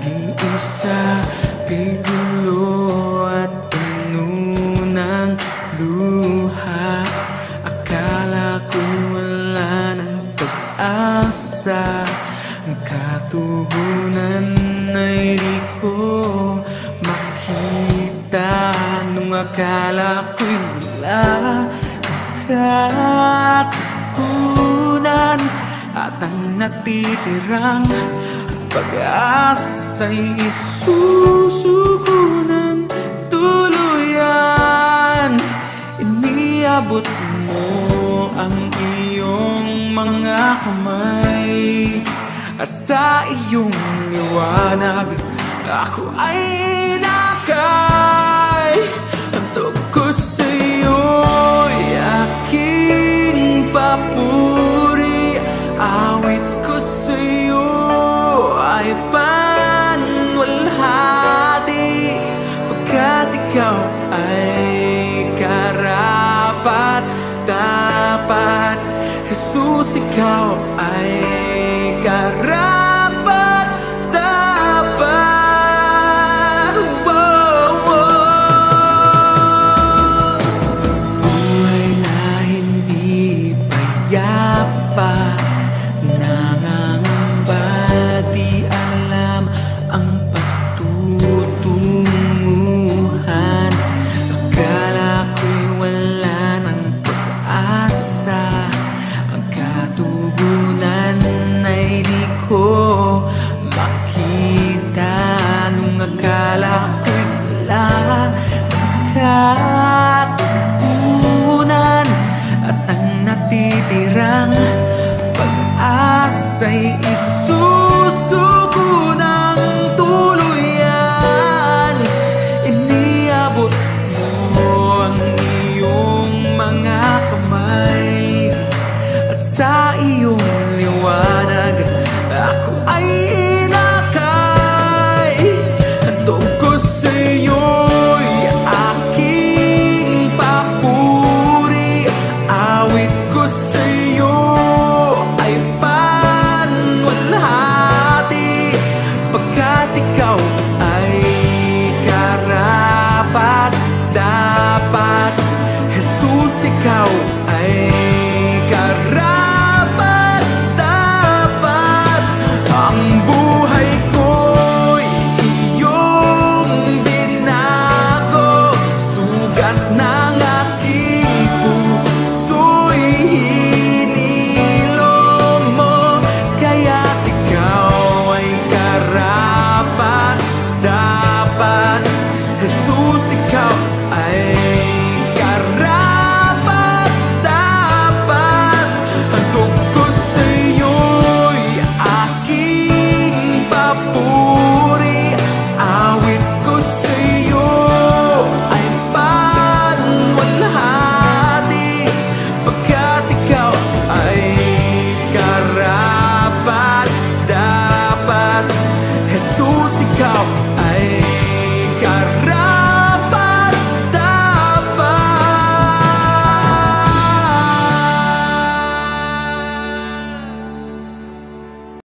Nag-iisa kay gulo at puno ng luha. Akala ko wala ng pag-asa. Ang katugunan ay di ko makita. Nung akala ko'y wala ang katugunan, at ang natitirang pag-asa'y isusuko ng tuluyan. Iniabot mo ang iyong mga kamay, sa iyong liwanag ako ay nakay. Hantog ko sa'yo'y aking papuri, awit ko sa'yo ay panwalhati, pagkat ikaw ay karapat dapat. Jesus, ikaw ay karapat dapat. Buhay na hindi payapa, nangangamba, di alam ang patutunguhan. Akala ko'y wala ng pag-asa. Ang katugunan ay di ko makita. Nung akala ko'y wala ang katugunan, at ang natitirang pag-asa'y isusuko ng tuluyan. Iniabot mo ang iyong mga kamay, at sa iyong liwanag ako ay inakay. Hantog ko sa'yo'y aking papuri, awit ko sa'yo ay panwalhati, pagkat ikaw